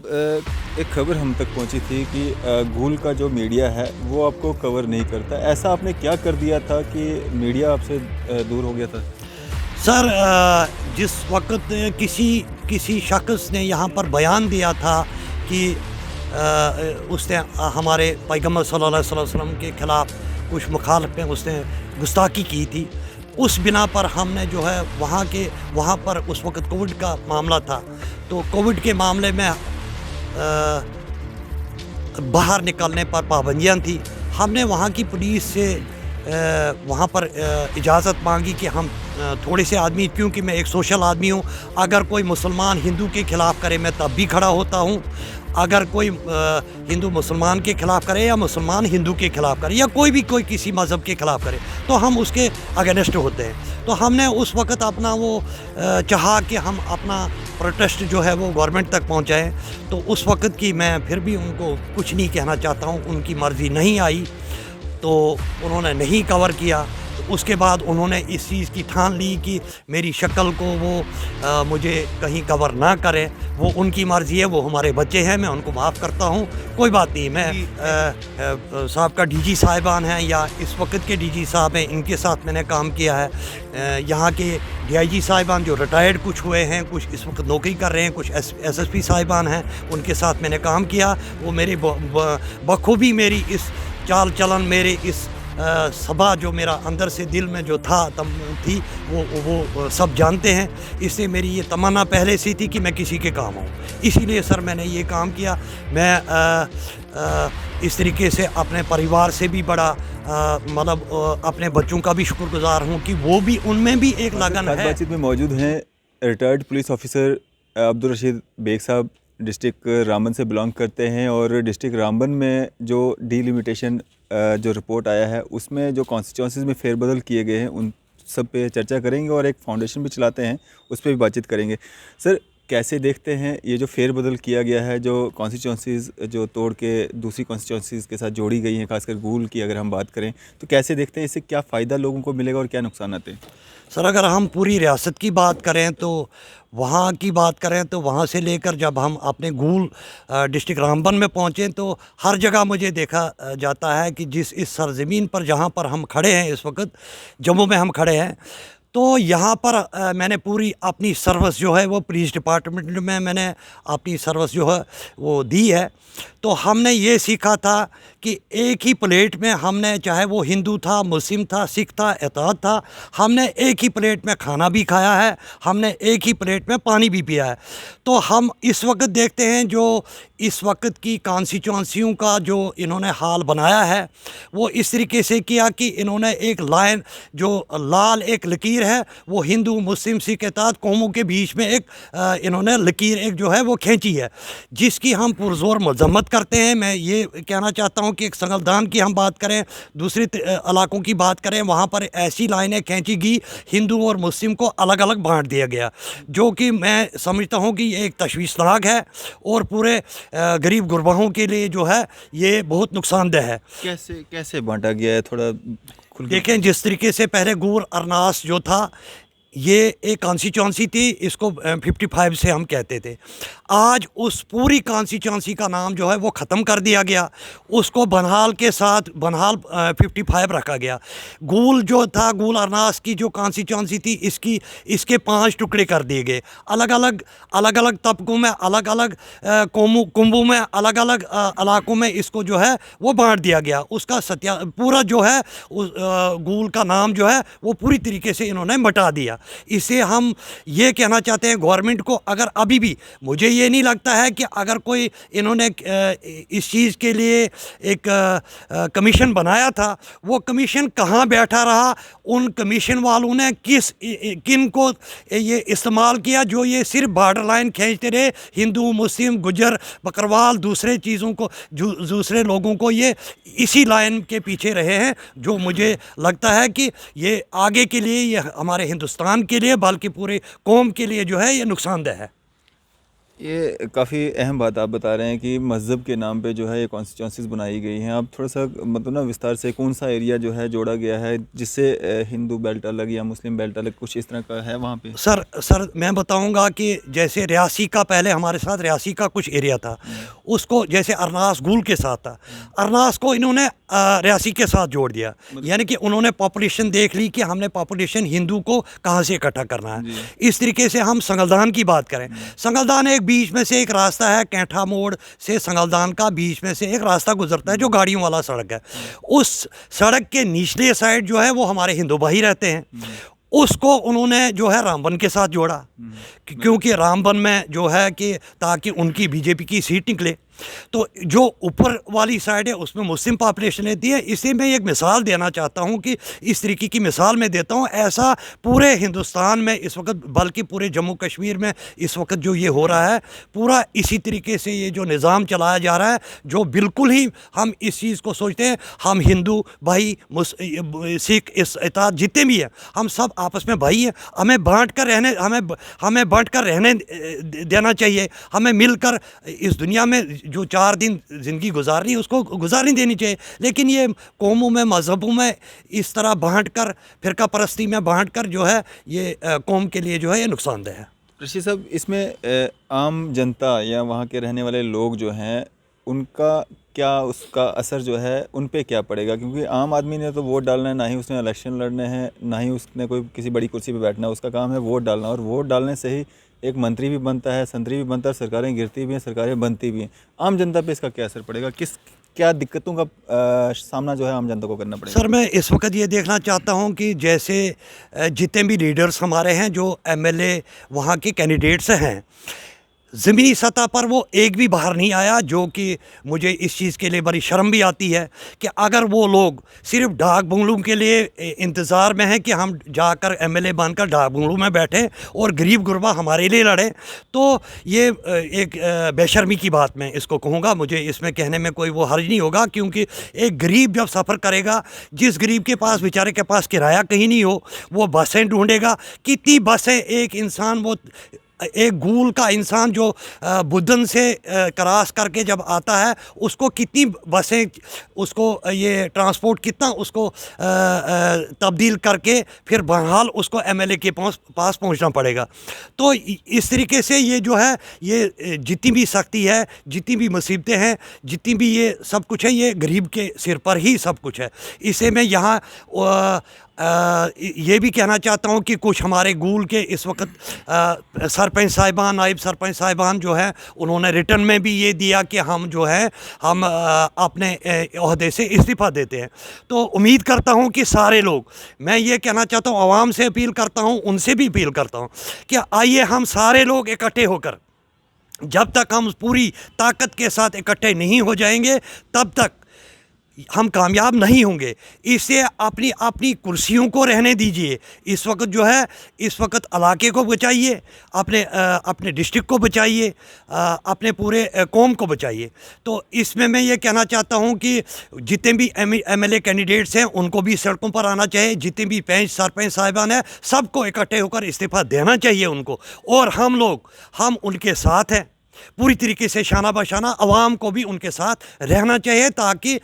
एक खबर हम तक पहुंची थी कि गूल का जो मीडिया है वो आपको कवर नहीं करता। ऐसा आपने क्या कर दिया था कि मीडिया आपसे दूर हो गया था? सर, जिस वक़्त किसी किसी शख़्स ने यहाँ पर बयान दिया था कि उसने हमारे पैगम्बर सल्लल्लाहु अलैहि वसल्लम के ख़िलाफ़ कुछ मुखालफ़ में उसने गुस्ताखी की थी। उस बिना पर हमने जो है वहाँ पर उस वक़्त कोविड का मामला था, तो कोविड के मामले में बाहर निकलने पर पाबंदियाँ थी। हमने वहाँ की पुलिस से वहाँ पर इजाज़त मांगी कि हम थोड़े से आदमी, क्योंकि मैं एक सोशल आदमी हूँ, अगर कोई मुसलमान हिंदू के ख़िलाफ़ करे मैं तब भी खड़ा होता हूँ। अगर कोई हिंदू मुसलमान के ख़िलाफ़ करे या मुसलमान हिंदू के ख़िलाफ़ करे या कोई किसी मज़हब के ख़िलाफ़ करे तो हम उसके अगेंस्ट होते हैं। तो हमने उस वक़्त अपना वो चाहा कि हम अपना प्रोटेस्ट जो है वो गवर्नमेंट तक पहुँचाएँ। तो उस वक़्त की मैं फिर भी उनको कुछ नहीं कहना चाहता हूँ, उनकी मर्ज़ी नहीं आई तो उन्होंने नहीं कवर किया। तो उसके बाद उन्होंने इस चीज़ की ठान ली कि मेरी शक्ल को वो मुझे कहीं कवर ना करें। वो उनकी मर्ज़ी है, वो हमारे बच्चे हैं, मैं उनको माफ़ करता हूँ, कोई बात नहीं। मैं साहब डीजी साहिबान हैं या इस वक्त के डीजी साहब हैं, इनके साथ मैंने काम किया है। यहाँ के डीआईजी साहिबान जो रिटायर्ड कुछ हुए हैं, कुछ इस वक्त नौकरी कर रहे हैं, कुछ एसएसपी साहिबान हैं, उनके साथ मैंने काम किया। वो मेरे बखूबी मेरी इस चाल चलन, मेरे इस सभा जो मेरा अंदर से दिल में जो थी वो सब जानते हैं। इससे मेरी ये तमन्ना पहले से थी कि मैं किसी के काम आऊँ, इसीलिए सर मैंने ये काम किया। मैं इस तरीके से अपने परिवार से भी बड़ा मतलब अपने बच्चों का भी शुक्रगुजार हूँ कि वो भी, उनमें भी एक लगन है। बातचीत में मौजूद हैं retired police officer Abdul Rashid Beg साहब, डिस्ट्रिक्ट रामबन से बिलोंग करते हैं और डिस्ट्रिक्ट रामबन में जो डीलिमिटेशन जो रिपोर्ट आया है उसमें जो कॉन्स्टिट्यूंसीज़ में फेरबदल किए गए हैं उन सब पे चर्चा करेंगे और एक फाउंडेशन भी चलाते हैं, उस पर भी बातचीत करेंगे। सर, कैसे देखते हैं ये जो फेरबदल किया गया है, जो कॉन्स्टिट्यूंसीज़ जो तोड़ के दूसरी कॉन्स्टिट्यूंसीज़ के साथ जोड़ी गई हैं, खासकर गूल की अगर हम बात करें तो कैसे देखते हैं, इससे क्या फ़ायदा लोगों को मिलेगा और क्या नुकसान आते हैं? सर, अगर हम पूरी रियासत की बात करें तो वहाँ की बात करें तो वहाँ से लेकर जब हम अपने गूल डिस्ट्रिक्ट रामबन में पहुँचे तो हर जगह मुझे देखा जाता है कि जिस इस सरज़मीन पर जहाँ पर हम खड़े हैं इस वक्त, जम्मू में हम खड़े हैं, तो यहाँ पर मैंने पूरी अपनी सर्विस जो है वो पुलिस डिपार्टमेंट में मैंने अपनी सर्विस जो है वो दी है। तो हमने ये सीखा था कि एक ही प्लेट में हमने, चाहे वो हिंदू था, मुस्लिम था, सिख था, इत्तेहाद था, हमने एक ही प्लेट में खाना भी खाया है, हमने एक ही प्लेट में पानी भी पिया है। तो हम इस वक्त देखते हैं जो इस वक्त की कॉन्स्टिट्यूंसियों का जो इन्होंने हाल बनाया है वो इस तरीके से किया कि इन्होंने एक लाइन, जो लाल एक लकीर है, वो हिंदू मुस्लिम सिख इत्तेहाद कौमों के बीच में एक इन्होंने लकीर एक जो है वो खींची है, जिसकी हम पुरजोर मजम्मत करते हैं। मैं ये कहना चाहता हूँ कि एक संगलदान की हम बात करें, दूसरे इलाकों की बात करें, वहाँ पर ऐसी लाइनें खींची गई, हिंदू और मुस्लिम को अलग अलग बांट दिया गया, जो कि मैं समझता हूँ कि ये एक तशवीशनाक है और पूरे गरीब गुरबाओं के लिए जो है ये बहुत नुकसानदेह है। कैसे कैसे बांटा गया है, थोड़ा खुल के देखें, जिस तरीके से पहले गूर अरनास जो था ये एक कॉन्स्टिट्यूंसी थी, इसको 55 से हम कहते थे। आज उस पूरी कॉन्स्टिट्यूंसी का नाम जो है वो ख़त्म कर दिया गया, उसको बनहाल के साथ बनहाल 55 रखा गया। गूल जो था, गूल अरनास की जो कॉन्स्टिट्यूंसी थी, इसके 5 टुकड़े कर दिए गए, अलग अलग तबकों में, अलग अलग कुंबों में, अलग अलग इलाकों में इसको जो है वो बांट दिया गया। उसका पूरा जो है उस गूल का नाम जो है वो पूरी तरीके से इन्होंने मिटा दिया। इसे हम ये कहना चाहते हैं गवर्नमेंट को, अगर अभी भी, मुझे ये नहीं लगता है कि अगर कोई इन्होंने इस चीज़ के लिए एक कमीशन बनाया था, वो कमीशन कहाँ बैठा रहा, उन कमीशन वालों ने किन को ये इस्तेमाल किया, जो ये सिर्फ बॉर्डर लाइन खींचते रहे, हिंदू मुस्लिम गुजर बकरवाल दूसरे चीज़ों को, दूसरे लोगों को ये इसी लाइन के पीछे रहे हैं, जो मुझे लगता है कि ये आगे के लिए, ये हमारे हिंदुस्तान के लिए, बल्कि पूरे कौम के लिए जो है ये नुकसानदेह है। ये काफ़ी अहम बात आप बता रहे हैं कि मज़हब के नाम पे जो है ये कॉन्स्टिट्यूंसीज़ बनाई गई हैं। आप थोड़ा सा मतलब ना विस्तार से कौन सा एरिया जो है जोड़ा गया है जिससे हिंदू बेल्ट अलग या मुस्लिम बेल्ट अलग कुछ इस तरह का है वहाँ पे? सर मैं बताऊंगा कि जैसे रियासी का पहले हमारे साथ रियासी का कुछ एरिया था, उसको जैसे अरनास गूल के साथ था, अरनास को इन्होंने रियासी के साथ जोड़ दिया। यानी कि उन्होंने पॉपुलेशन देख ली कि हमने पॉपुलेशन हिंदू को कहाँ से इकट्ठा करना है। इस तरीके से हम संगलदान की बात करें, संगलदान एक बीच में से एक रास्ता है, कैंठा मोड़ से संगलदान का बीच में से एक रास्ता गुजरता है जो गाड़ियों वाला सड़क है। उस सड़क के निचले साइड जो है वो हमारे हिंदू भाई रहते हैं, उसको उन्होंने जो है रामबन के साथ जोड़ा, क्योंकि रामबन में जो है कि ताकि उनकी बीजेपी की सीट निकले। तो जो ऊपर वाली साइड है उसमें मुस्लिम पॉपुलेशन रहती है। इसे मैं एक मिसाल देना चाहता हूँ कि इस तरीके की मिसाल मैं देता हूँ। ऐसा पूरे हिंदुस्तान में इस वक्त, बल्कि पूरे जम्मू कश्मीर में इस वक्त जो ये हो रहा है, पूरा इसी तरीके से ये जो निज़ाम चलाया जा रहा है, जो बिल्कुल ही हम इस चीज़ को सोचते हैं, हम हिंदू भाई सिख इसात जितने भी हैं, हम सब आपस में भाई हैं। हमें बांट कर रहने हमें बांट कर रहने देना चाहिए। हमें मिलकर इस दुनिया में जो 4 दिन ज़िंदगी गुजारनी है उसको गुजारनी देनी चाहिए। लेकिन ये कौमों में, मज़हबों में इस तरह बांट कर, फ़िरका परस्ती में बांट कर जो है ये कौम के लिए जो है ये नुकसानदेह है। ऋषि साहब, इसमें आम जनता या वहाँ के रहने वाले लोग जो हैं उनका क्या, उसका असर जो है उन पे क्या पड़ेगा? क्योंकि आम आदमी ने तो वोट डालना है, ना ही उसने इलेक्शन लड़ने हैं, ना ही उसने कोई किसी बड़ी कुर्सी पे बैठना है। उसका काम है वोट डालना, और वोट डालने से ही एक मंत्री भी बनता है, संतरी भी बनता है, सरकारें गिरती भी हैं, सरकारें बनती भी हैं। आम जनता पे इसका क्या असर पड़ेगा? क्या दिक्कतों का सामना जो है आम जनता को करना पड़ेगा? सर मैं इस वक्त ये देखना चाहता हूँ कि जैसे जितने भी लीडर्स हमारे हैं, जो एमएलए वहाँ के कैंडिडेट्स हैं, ज़मीनी सतह पर वो एक भी बाहर नहीं आया, जो कि मुझे इस चीज़ के लिए बड़ी शर्म भी आती है कि अगर वो लोग सिर्फ डाक बंगलों के लिए इंतज़ार में हैं कि हम जाकर एमएलए बनकर डाक बंगलों में बैठें और गरीब गुरबा हमारे लिए लड़ें, तो ये एक बेशर्मी की बात मैं इसको कहूँगा। मुझे इसमें कहने में कोई वो हर्ज नहीं होगा, क्योंकि एक गरीब जब सफ़र करेगा, जिस गरीब के पास, बेचारे के पास किराया कहीं नहीं हो, वो बसें ढूँढेगा। कितनी बसें एक इंसान, वो एक गूल का इंसान जो बुदन से क्रॉस करके जब आता है, उसको कितनी बसें, उसको ये ट्रांसपोर्ट कितना उसको तब्दील करके फिर बहरहाल उसको एमएलए के पास पहुंचना पड़ेगा। तो इस तरीके से ये जो है, ये जितनी भी सख्ती है, जितनी भी मुसीबतें हैं, जितनी भी ये सब कुछ है, ये गरीब के सिर पर ही सब कुछ है। इसे मैं यहाँ ये भी कहना चाहता हूँ कि कुछ हमारे गूल के इस वक्त सरपंच साहिबान, नायब सरपंच साहिबान जो है, उन्होंने रिटर्न में भी ये दिया कि हम जो है हम अपने ओहदे से इस्तीफ़ा देते हैं। तो उम्मीद करता हूँ कि सारे लोग, मैं ये कहना चाहता हूँ, आवाम से अपील करता हूँ, उनसे भी अपील करता हूँ कि आइए हम सारे लोग इकट्ठे होकर, जब तक हम पूरी ताकत के साथ इकट्ठे नहीं हो जाएंगे तब तक हम कामयाब नहीं होंगे। इससे अपनी अपनी कुर्सियों को रहने दीजिए। इस वक्त जो है, इस वक्त इलाके को बचाइए, अपने डिस्ट्रिक्ट को बचाइए, अपने पूरे कौम को बचाइए। तो इसमें मैं ये कहना चाहता हूँ कि जितने भी एमएलए कैंडिडेट्स हैं उनको भी सड़कों पर आना चाहिए। जितने भी पंच सरपंच साहिबान हैं, सबको इकट्ठे होकर इस्तीफ़ा देना चाहिए उनको। और हम उनके साथ हैं पूरी तरीके से, शाना बशाना अवाम को भी उनके साथ रहना चाहिए, ताकि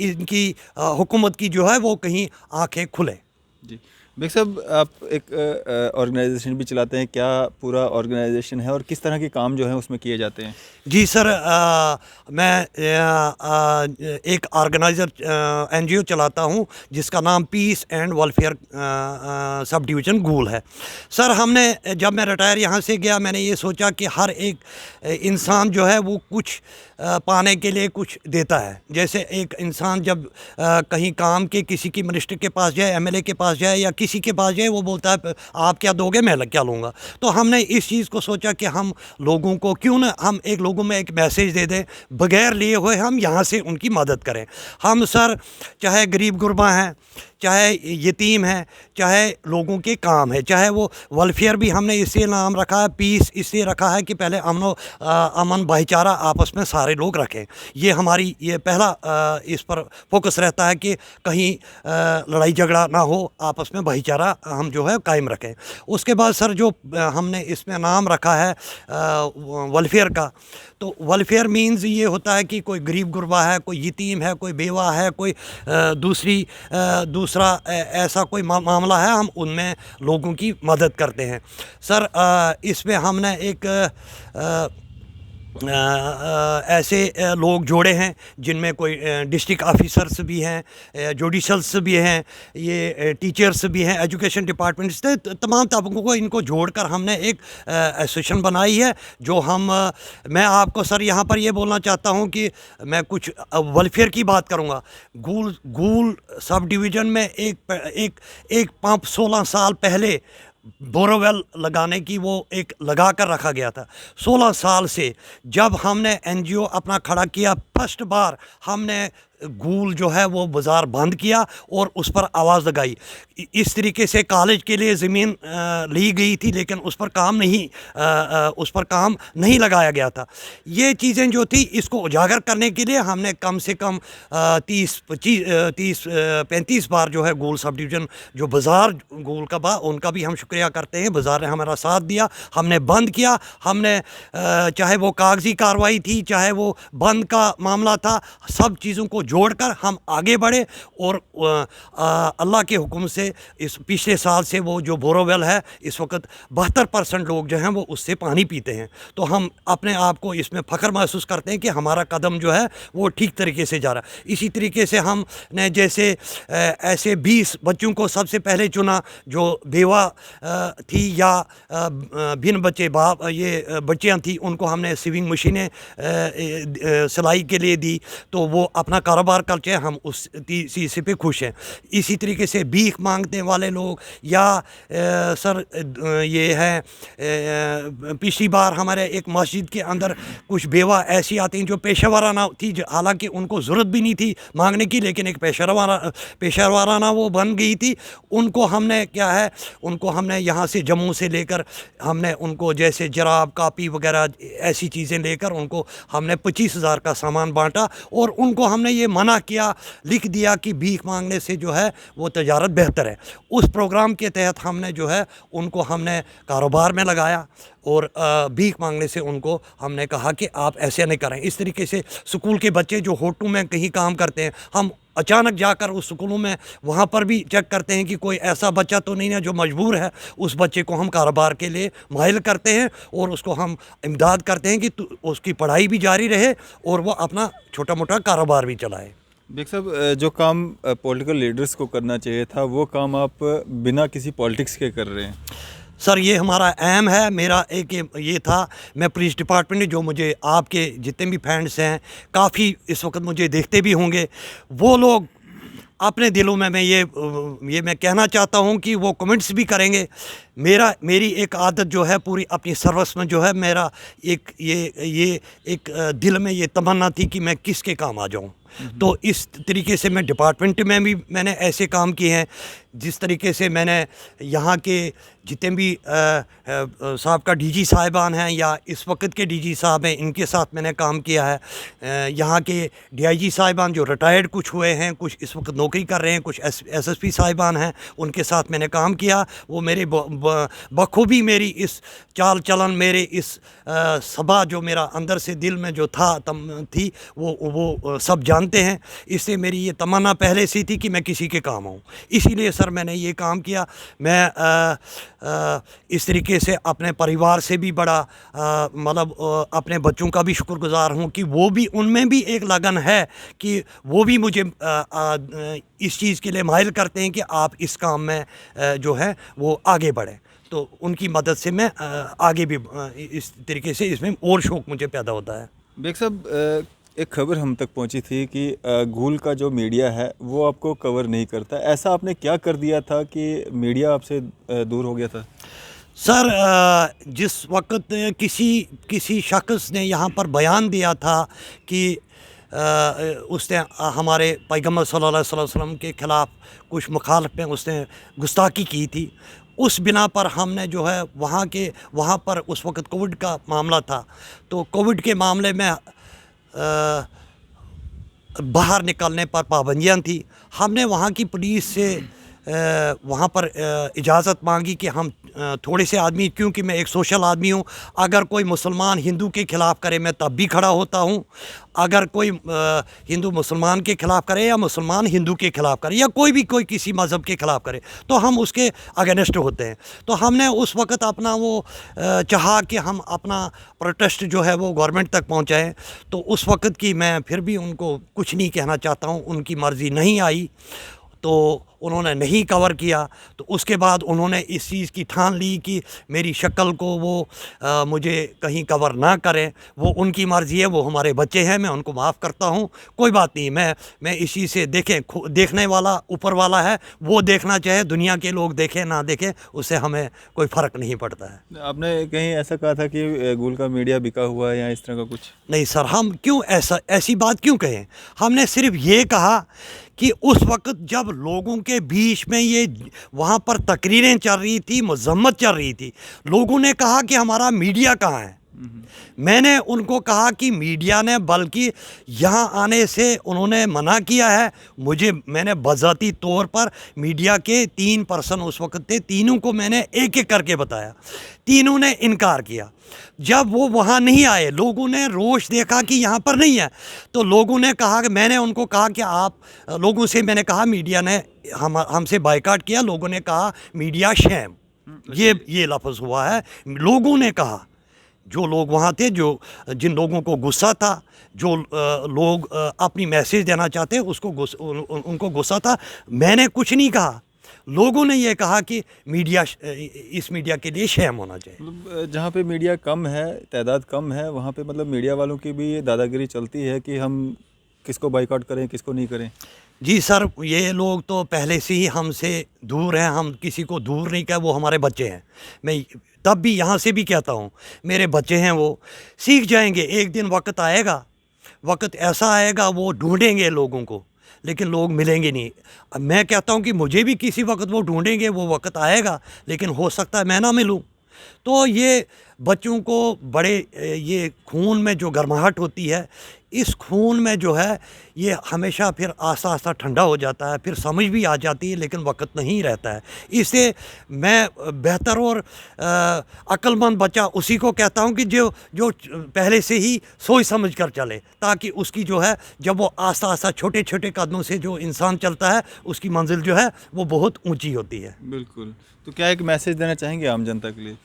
इनकी हुकूमत की जो है वो कहीं आंखें खुले। जी बेग साहब, आप एक ऑर्गेनाइजेशन भी चलाते हैं, क्या पूरा ऑर्गेनाइजेशन है और किस तरह के काम जो है उसमें किए जाते हैं? जी सर, मैं एक ऑर्गेनाइज़र एनजीओ चलाता हूँ जिसका नाम peace and welfare sub division गूल है। सर हमने, जब मैं रिटायर यहाँ से गया, मैंने ये सोचा कि हर एक इंसान जो है वो कुछ पाने के लिए कुछ देता है। जैसे एक इंसान जब कहीं काम के किसी की मिनिस्टर के पास जाए, एमएलए के पास जाए या किसी के पास जाए, वो बोलता है आप क्या दोगे, मैं क्या लूँगा। तो हमने इस चीज़ को सोचा कि हम लोगों को क्यों ना हम लोगों में एक मैसेज दे दें, बगैर लिए हुए हम यहाँ से उनकी मदद करें। हम सर चाहे गरीब गुरबा हैं, चाहे यतीम है, चाहे लोगों के काम है, चाहे वो वेलफेयर भी हमने इससे नाम रखा है, पीस इससे रखा है कि पहले अमन भाईचारा आपस में सारे लोग रखें। ये पहला इस पर फोकस रहता है कि कहीं लड़ाई झगड़ा ना हो, आपस में भाईचारा हम जो है कायम रखें। उसके बाद सर जो हमने इसमें नाम रखा है वेलफेयर का, तो वेलफेयर मीन्स ये होता है कि कोई गरीब गुरबा है, कोई यतीम है, कोई बेवा है, कोई दूसरा ऐसा कोई मामला है, हम उनमें लोगों की मदद करते हैं। सर इसमें हमने एक ऐसे लोग जोड़े हैं जिनमें कोई डिस्ट्रिक्ट ऑफिसर्स भी हैं, जुडिशल्स भी हैं, ये टीचर्स भी हैं, एजुकेशन डिपार्टमेंट से तमाम तबकों को इनको जोड़कर हमने एक एसोसिएशन बनाई है। जो मैं आपको सर यहाँ पर ये बोलना चाहता हूँ कि मैं कुछ वेलफेयर की बात करूँगा। गूल सब डिवीज़न में एक पंप 16 साल पहले बोरोवेल लगाने की वो एक लगा कर रखा गया था। 16 साल से जब हमने एनजीओ अपना खड़ा किया, फर्स्ट बार हमने गूल जो है वो बाज़ार बंद किया और उस पर आवाज़ लगाई। इस तरीके से कॉलेज के लिए ज़मीन ली गई थी, लेकिन उस पर काम नहीं लगाया गया था। ये चीज़ें जो थी, इसको उजागर करने के लिए हमने कम से कम 30-35 बार जो है गूल सब डिवीज़न जो बाज़ार गूल का उनका भी हम शुक्रिया करते हैं। बाज़ार ने हमारा साथ दिया, हमने बंद किया। हमने चाहे वो कागज़ी कार्रवाई थी, चाहे वो बंद का मामला था, सब चीज़ों को जोड़कर हम आगे बढ़े और अल्लाह के हुक्म से इस पिछले साल से वो जो बोरोवेल है, इस वक्त 72% लोग जो हैं वो उससे पानी पीते हैं। तो हम अपने आप को इसमें फ़ख्र महसूस करते हैं कि हमारा कदम जो है वो ठीक तरीके से जा रहा है। इसी तरीके से हमने जैसे ऐसे 20 बच्चों को सबसे पहले चुना जो बेवा थी या बिन बच्चे बच्चियाँ थी, उनको हमने सीविंग मशीनें सिलाई के लिए दी, तो वो अपना कारोबार करते हैं। हम उस चीज़ पे खुश हैं। इसी तरीके से भीख मांगने वाले लोग या सर ये है पिछली बार हमारे एक मस्जिद के अंदर कुछ बेवा ऐसी आती हैं जो पेशा वाराना थी, हालांकि उनको ज़रूरत भी नहीं थी मांगने की, लेकिन एक पेशा वाराना वो बन गई थी। उनको हमने यहाँ से जम्मू से लेकर हमने उनको जैसे जराब, कापी वगैरह ऐसी चीज़ें लेकर उनको हमने 25,000 का सामान बांटा और उनको हमने ये मना किया, लिख दिया कि भीख मांगने से जो है वो तजारत बेहतर है। उस प्रोग्राम के तहत हमने जो है उनको हमने कारोबार में लगाया और भीख मांगने से उनको हमने कहा कि आप ऐसे नहीं करें। इस तरीके से स्कूल के बच्चे जो होटलों में कहीं काम करते हैं, हम अचानक जाकर उस स्कूलों में वहाँ पर भी चेक करते हैं कि कोई ऐसा बच्चा तो नहीं है जो मजबूर है। उस बच्चे को हम कारोबार के लिए माहिल करते हैं और उसको हम इमदाद करते हैं कि उसकी पढ़ाई भी जारी रहे और वो अपना छोटा मोटा कारोबार भी चलाए। बेग साहब, जो काम पॉलिटिकल लीडर्स को करना चाहिए था वो काम आप बिना किसी पॉलिटिक्स के कर रहे हैं। सर ये हमारा एम है। मेरा एक ये था, मैं पुलिस डिपार्टमेंट, जो मुझे आपके जितने भी फ्रेंड्स हैं काफ़ी इस वक्त मुझे देखते भी होंगे, वो लोग अपने दिलों में मैं कहना चाहता हूं कि वो कमेंट्स भी करेंगे। मेरी एक आदत जो है पूरी अपनी सर्विस में जो है, मेरा एक दिल में ये तमन्ना थी कि मैं किसके काम आ जाऊं। तो इस तरीके से मैं डिपार्टमेंट में भी मैंने ऐसे काम किए हैं। जिस तरीके से मैंने यहाँ के जितने भी साहब डीजी साहिबान हैं या इस वक्त के डीजी साहब हैं, इनके साथ मैंने काम किया है। यहाँ के डीआईजी साहिबान जो रिटायर्ड कुछ हुए हैं, कुछ इस वक्त नौकरी कर रहे हैं, कुछ एसएसपी साहिबान हैं, उनके साथ मैंने काम किया। वो मेरे बखूबी मेरी इस चाल चलन, मेरे इस सभा जो मेरा अंदर से दिल में जो थी वो सब जानते हैं। इससे मेरी ये तमन्ना पहले से थी कि मैं किसी के काम आऊँ, इसीलिए सर मैंने ये काम किया। मैं इस तरीके से अपने परिवार से भी बड़ा मतलब अपने बच्चों का भी शुक्रगुज़ार हूँ कि वो भी, उनमें भी एक लगन है कि वो भी मुझे इस चीज़ के लिए माहिल करते हैं कि आप इस काम में जो है वो आगे बढ़ें। तो उनकी मदद से मैं आगे भी इस तरीके से इसमें और शौक़ मुझे पैदा होता है। बेग साहब, एक खबर हम तक पहुंची थी कि गूल का जो मीडिया है वो आपको कवर नहीं करता। ऐसा आपने क्या कर दिया था कि मीडिया आपसे दूर हो गया था? सर जिस वक्त किसी शख्स ने यहाँ पर बयान दिया था कि उसने हमारे पैगम्बर सल्लल्लाहु अलैहि वसल्लम के ख़िलाफ़ कुछ मुखालफ में उसने गुस्ताखी की थी। उस बिना पर हमने जो है वहाँ पर उस वक़्त कोविड का मामला था, तो कोविड के मामले में बाहर निकलने पर पाबंदियाँ थी। हमने वहाँ की पुलिस से वहाँ पर इजाज़त मांगी कि हम थोड़े से आदमी, क्योंकि मैं एक सोशल आदमी हूँ, अगर कोई मुसलमान हिंदू के ख़िलाफ़ करे मैं तब भी खड़ा होता हूँ। अगर कोई हिंदू मुसलमान के ख़िलाफ़ करे या मुसलमान हिंदू के ख़िलाफ़ करे या कोई किसी मज़हब के ख़िलाफ़ करे तो हम उसके अगेंस्ट होते हैं। तो हमने उस वक़्त अपना वो चाहा कि हम अपना प्रोटेस्ट जो है वो गवर्नमेंट तक पहुँचाएँ। तो उस वक़्त की मैं फिर भी उनको कुछ नहीं कहना चाहता हूँ, उनकी मर्ज़ी नहीं आई तो उन्होंने नहीं कवर किया। तो उसके बाद उन्होंने इस चीज़ की ठान ली कि मेरी शक्ल को वो मुझे कहीं कवर ना करें। वो उनकी मर्ज़ी है, वो हमारे बच्चे हैं, मैं उनको माफ़ करता हूँ, कोई बात नहीं। मैं इस चीज़ से देखने वाला ऊपर वाला है, वो देखना चाहे, दुनिया के लोग देखें ना देखें, उससे हमें कोई फ़र्क नहीं पड़ता है। आपने कहीं ऐसा कहा था कि गुल का मीडिया बिका हुआ है या इस तरह का कुछ? नहीं सर, हम क्यों ऐसी बात क्यों कहें? हमने सिर्फ ये कहा कि उस वक़्त जब लोगों के बीच में ये वहाँ पर तकरीरें चल रही थी, मज़म्मत चल रही थी, लोगों ने कहा कि हमारा मीडिया कहाँ है? मैंने उनको कहा कि मीडिया ने बल्कि यहाँ आने से उन्होंने मना किया है। मैंने बज़ाती तौर पर मीडिया के 3 पर्सन उस वक़्त थे, तीनों को मैंने एक-एक करके बताया, तीनों ने इनकार किया। जब वो वहाँ नहीं आए, लोगों ने रोष देखा कि यहाँ पर नहीं है, तो लोगों ने कहा कि मैंने उनको कहा कि लोगों से मैंने कहा मीडिया ने हमसे बायकॉट किया। लोगों ने कहा मीडिया शैम, ये लफ्ज़ हुआ है। लोगों ने कहा, जो लोग वहाँ थे, जिन लोगों को गुस्सा था, जो लोग अपनी मैसेज देना चाहते उनको गुस्सा था। मैंने कुछ नहीं कहा, लोगों ने ये कहा कि इस मीडिया के लिए शैम होना चाहिए। मतलब जहाँ पे मीडिया कम है, तादाद कम है, वहाँ पे मतलब मीडिया वालों की भी ये दादागिरी चलती है कि हम किसको बाइकआउट करें, किसको नहीं करें। जी सर, ये लोग तो पहले से ही हमसे दूर हैं, हम किसी को दूर नहीं कहा, वो हमारे बच्चे हैं। मैं तब भी यहाँ से भी कहता हूँ, मेरे बच्चे हैं, वो सीख जाएंगे। एक दिन वक्त ऐसा आएगा वो ढूंढेंगे लोगों को, लेकिन लोग मिलेंगे नहीं। अब मैं कहता हूँ कि मुझे भी किसी वक्त वो ढूंढेंगे, वो वक्त आएगा, लेकिन हो सकता है मैं ना मिलूँ। तो ये बच्चों को ये खून में जो गर्माहट होती है, इस खून में जो है ये हमेशा फिर आस्ता आस्ता ठंडा हो जाता है, फिर समझ भी आ जाती है, लेकिन वक्त नहीं रहता है। इससे मैं बेहतर और अक्लमंद बच्चा उसी को कहता हूँ कि जो पहले से ही सोच समझ कर चले, ताकि उसकी जो है, जब वो आस्ता आस्ता छोटे छोटे कदमों से जो इंसान चलता है, उसकी मंजिल जो है वो बहुत ऊंची होती है। बिल्कुल। तो क्या एक मैसेज देना चाहेंगे आम जनता के लिए?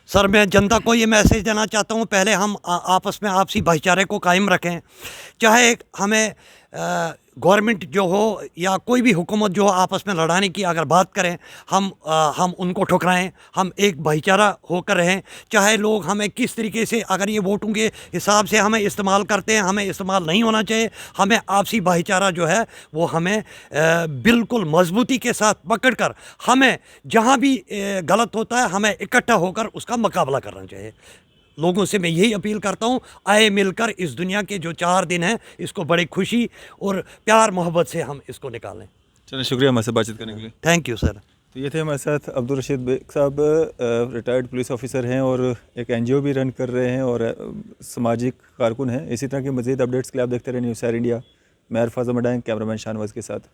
सर, मैं जनता को ये मैसेज देना चाहता हूँ, पहले हम आपस में आपसी भाईचारे को कायम रखें। चाहे हमें गवर्नमेंट जो हो या कोई भी हुकूमत जो हो, आपस में लड़ाने की अगर बात करें, हम उनको ठुकराएं, हम एक भाईचारा होकर रहें। चाहे लोग हमें किस तरीके से, अगर ये वोटों के हिसाब से हमें इस्तेमाल करते हैं, हमें इस्तेमाल नहीं होना चाहिए। हमें आपसी भाईचारा जो है वो हमें बिल्कुल मजबूती के साथ पकड़ कर, हमें जहाँ भी गलत होता है, हमें इकट्ठा होकर उसका मुकाबला करना चाहिए। लोगों से मैं यही अपील करता हूँ, आए मिलकर इस दुनिया के जो 4 दिन हैं, इसको बड़ी खुशी और प्यार मोहब्बत से हम इसको निकालें। चलिए, शुक्रिया हमारे साथ बातचीत करने के लिए। Thank you sir. तो ये थे हमारे साथ अब्दुल रशीद बेग साहब, रिटायर्ड पुलिस ऑफिसर हैं और एक NGO भी रन कर रहे हैं और सामाजिक कारकुन हैं। इसी तरह की मज़ीद अपडेट्स के लिए आप देखते रहे न्यूज़ 4 इंडिया। मैं अरफाज़ अमडाइन, कैमरामैन शाहनवाज के साथ।